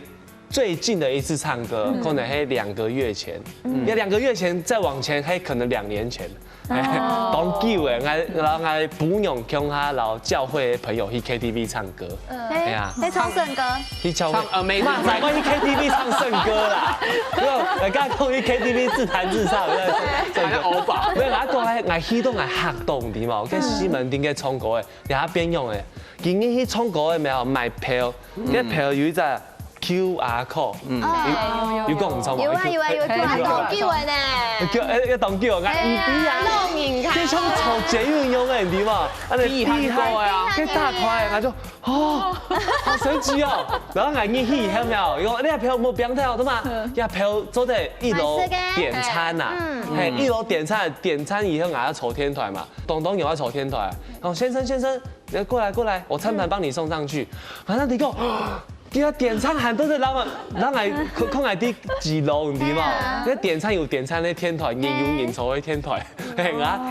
最近的一次唱歌，可能係2個月前，2個月前再往前，係可能2年前。當久的，我不用向下老教會的朋友去 KTV 唱歌。係啊，你唱聖歌，去教會。唱Amazing 嘛，我去 KTV 唱聖歌啦。因為大家講去 KTV 自彈自唱，好像歐巴。沒有，我講我去到我嚇到啲嘛，跟西門町嘅唱歌嘅，然後邊用嘅，今年去唱歌嘅咪有賣票，啲票有一隻 QR code，有講唔錯嘛？有啊，當叫嘅呢，叫一當叫我嗌唔俾啊，弄人卡，即係唱坐捷運用嘅人點啊？厲害啊！跟大塊，我就哦，好神奇哦！然後我一去係咪有？我你個票冇變態對嘛？一票做在一樓點餐呐，係一樓點餐以後我要抽天團嘛，東東有要抽天團，然後先生，你過來，我餐盤幫你送上去。反正你講。叫他點餐喊都是讓我空來啲幾樓你知嘛？那點餐有點餐的天團，也有演酬的天團，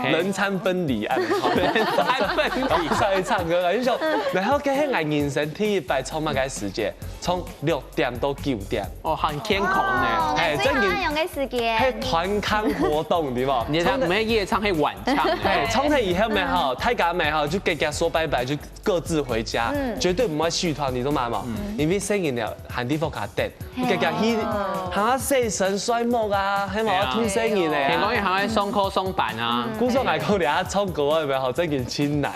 人餐分離啊，上去唱歌啊，就說，然後佢喺我人生第一擺衝乜嘅時間，從6點到9點，哦，很天空呢，最好用嘅時間，係團康活動對嘛？你睇唔係夜唱，係晚唱，衝起以後咪好，大家咪好，就跟佢說拜拜，就各自回家，絕對唔會續團，你懂嘛嘛？因為聲音了，喊啲福卡跌，佢去喊死神衰木啊，希望我吐聲音咧。聽講要喊鬆口鬆板啊，古說嗌佢哋啊唱歌係咪好真件千難，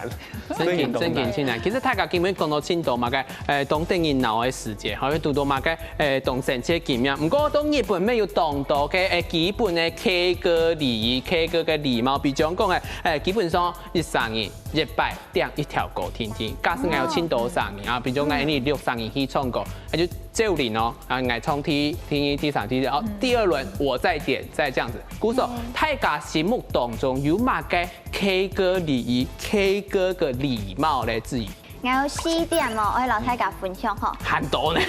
真件千難。其實大家基本講到青島嘛嘅當地人鬧嘅時節，可以讀到嘛嘅當神節紀念。唔過當日本咩要當到嘅基本嘅 K 歌禮儀、K 歌嘅禮貌，比如講嘅基本上13年1擺訂一條歌天天，假使我有青島3年啊，比如講我呢6年去唱歌。就9年哦，啊，我唱第3、第4，然後第2輪我再點，再這樣子。鼓手，大家心目當中有乜嘅 K 歌禮儀、K 歌嘅禮貌嚟質疑？我有4點哦，我喺老太家分享吼。很多呢。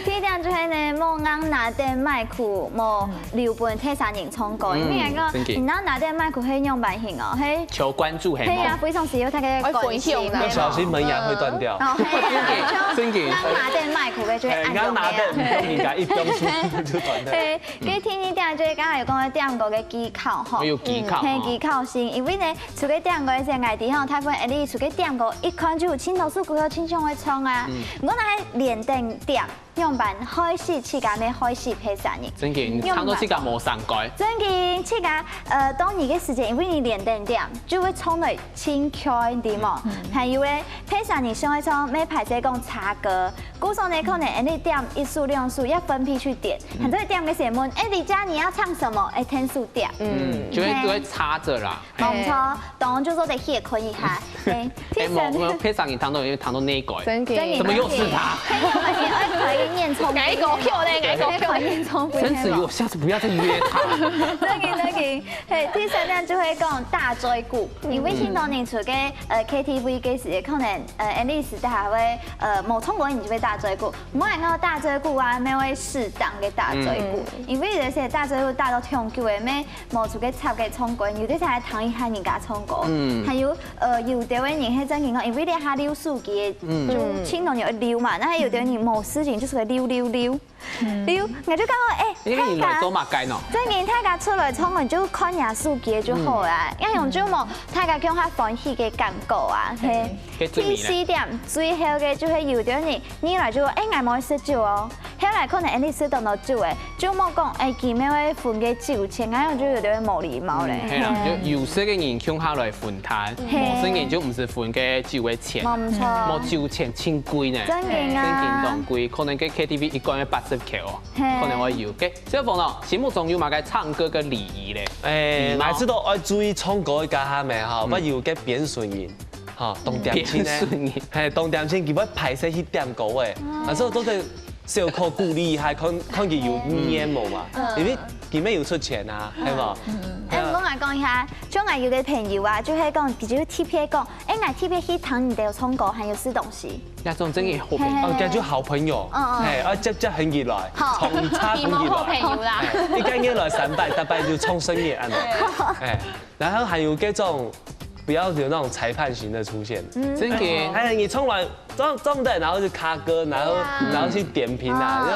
第一點就係呢，莫啱拿啲麥克，莫留本替三人唱歌。因為個，你拿啲麥克係用版型哦，係求關注係。係啊，非常時要睇嘅關係。要小心門牙會斷掉。真嘅。啱拿啲麥克嘅就係按啱拿啲唔用人家一點出就斷掉。係，佢天天點就係講係講點歌嘅技巧吼。有技巧。係技巧性，因為呢，除咗點歌嘅時候，外地吼，台灣你除咗點歌。一看就有青島數句有輕鬆會唱啊！我那喺連定點用版開始起價咩開始配3人，真嘅，唱到起價冇上改。真嘅起價當年嘅時間，因為你連定點就會唱嚟輕快啲嘛。還有咧配3人上去唱咩排寫講插歌，古時呢可能你點1數2數要分批去點，很多點嘅時候問你家你要唱什麼？天數點，就會插着啦。冇錯，當就說得也可以哈。我配3人唱到那個，真嘅，怎麼又是他？念從哪一個 Q 呢？哪一個 Q 念從？真是我下次不要再約他。真嘅，係第3點就會講大追鼓，因為青島人除嘅KTV 嘅時，可能N時代還會冇唱過你就會大追鼓，冇人講大追鼓啊，咩會適當嘅大追鼓，因為有些大追鼓大到唱久嘅咩冇除嘅插嘅唱過，有啲才唐一漢人家唱過，還有有啲嘅人係真嘅講，因為你下溜數嘅，就青島人溜嘛，那有啲人冇事情就是個溜，我就講太做乜雞喏？真嘅，大家出來唱，就看下數據就好啦。因為用咗冇大家講下歡喜嘅感覺啊。第4點最後嘅就係有啲人，你來就我冇食酒哦，後來可能你食到酒誒，就冇講見咩會分嘅酒錢，咁樣就有啲冇禮貌咧。係啦，就有些嘅人向下來分攤，冇些人就唔是分嘅酒嘅錢，冇酒錢千貴呢，真嘅啊，真勁當貴，可能嘅 KTV 一個人80塊哦，可能會有。嘅小鳳咯，心目中有乜嘅唱歌嘅禮儀咧？我知道要注意唱歌嘅家下咪嚇，不要嘅扁順音，嚇動點先咧，係動點先，佢要排泄去點歌嘅，有時候都係小可鼓勵，係看佢有面冇嘛，因為佢咩要出錢啊，係嘛？我嚟講一下，將我有嘅朋友啊，就係講，佢就 TP 講，我 TP 去談你哋有唱歌，還有試東西。那種真係好朋友，叫做好朋友，係啊，即很熱來，從差很熱好朋友啦，一間一來3拜，大拜就衝生意啊，然後還有這種不要有那種裁判型的出現，真嘅，你衝來中的，然后就卡歌，然后去点评啊，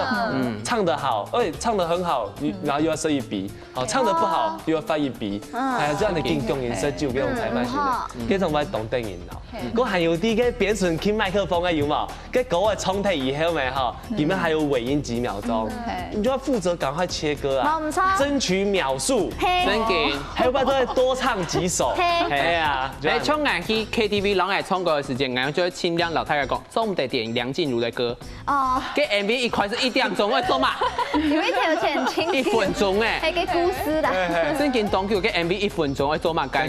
唱得好，唱得很好，然后又要设一笔，唱得不好又要翻一笔，哎呀，这样的竞争颜色就俾用裁判先，跟同埋懂电影咯。我還有啲嘅扁唇傾麥克風嘅有冇？跟嗰個衝突以後咪哈，裡面還有尾音幾秒鐘，你就要負責趕快切歌啊，爭取秒數，真嘅，還有不都多唱幾首，係啊，你唱硬去 KTV，然後唱歌嘅時間，然後就會盡量老太太講，總唔得點梁靜茹嘅歌。哦。跟 MV 一開始1點鐘，我做嘛？有一條前情1分鐘誒。係嘅故事啦。真嘅當叫嘅 MV 1分鐘，我做嘛解？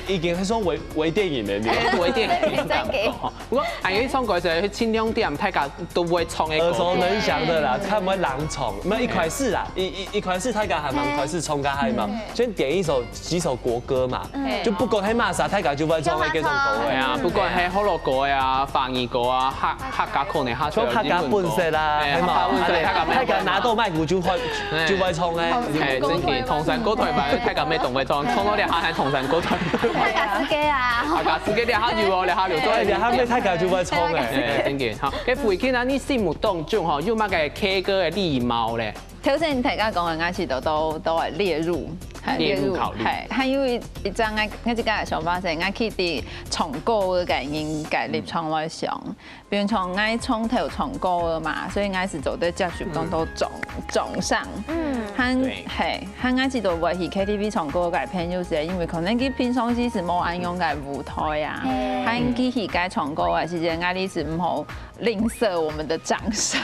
已經係說微電影嚟。微電影真嘅。不過係啲唱歌就係盡量點，大家都會唱嘅歌。耳熟能詳的啦，看唔會狼蟲，唔係一塊式啦，一塊式大家還蠻塊式衝家係嘛，先點幾首國歌嘛，就不過喺馬莎大家就會唱嘅幾種歌嘅啊，不過係可樂歌啊、法語歌啊、客家可能客家本色啦，係嘛，大家拿到麥克就會唱咧，係真嘅，唐山歌台咪大家咩動會唱，唱到你下係唐山歌台。客家司機啊，客家司機你下要喎，你下要多，你下咩大家就會唱嘅，真嘅。好，嘅回傾啊，你心目當中嗬有乜嘅 K 歌嘅禮貌咧？頭先大家講嘅啱先都係列入考慮，係因為一陣我自己嘅想法係，我去啲唱歌嘅概念概念唱來想，比如從我從頭唱歌嘅嘛，所以我是做啲接觸講到總上，我知道話去 KTV 唱歌嘅朋友係因為可能佢平常時是冇按用嘅舞台啊，佢去街唱歌嘅時間，我哋是唔好吝嗇我們的掌聲，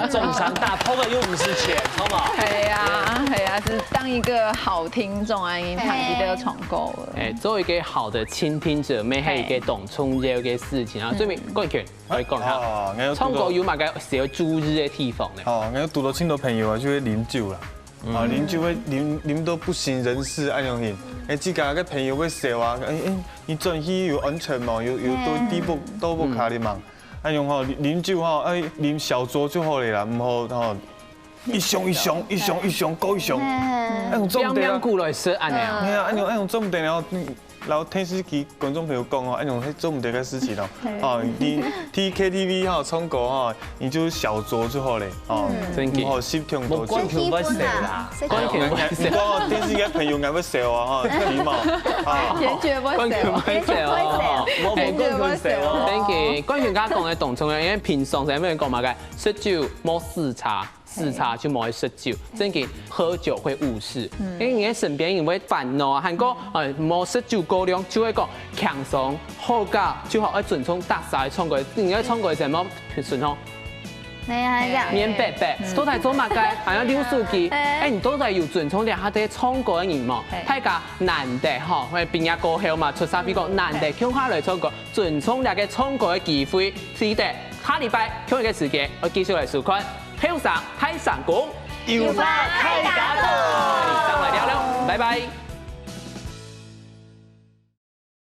重賞大鋪嘅又唔是錢，好唔好？係啊，是當一個好聽眾啊，因為佢都有唱歌嘅。做一個好的傾聽者，咩係一個懂創業嘅事情啊？最尾冠權可以講下，唱歌有乜嘅小注意嘅地方咧？我有拄到青島朋友啊，就會啉酒啦，啉酒會啉到不省人事安樣型，自家嘅朋友會笑啊，你轉去有安全嘛？有都不卡你嘛？安樣吼啉酒吼，啉小酌就好咧啦，唔好吼。一箱，高一箱，兩兩股來說安尼啊，係啊，安樣做唔得，然後聽司機觀眾朋友講哦，安樣做唔得嘅事情咯，你去 KTV 哈唱歌哈，你就小酌就好咧，真嘅，唔攝聽到，關鍵唔食啦，關鍵唔食，電視嘅朋友嗌乜笑啊，禮貌，完全唔食哦，我冇關鍵食哦，真嘅，關鍵家講嘅動作，因為平常係咩人講嘛嘅，食酒冇視察。視察就冇去食酒，真嘅喝酒會誤事，因為你喺身邊人會煩惱啊，韓國冇食酒過量就會講強鬆好假，就好要順從大曬唱歌，你喺唱歌時冇順從。你係呀？面白白，都係做乜嘅？係啊，劉書記，你都係要順從啲下啲唱歌嘅人嘛，大家難得嗬，因為畢業過後嘛，出社會講難得向下來唱歌，順從啲嘅唱歌嘅機會，是的，下禮拜今日嘅時間我繼續嚟收看。香港開上講，要發開假檔，上嚟聊聊，拜拜。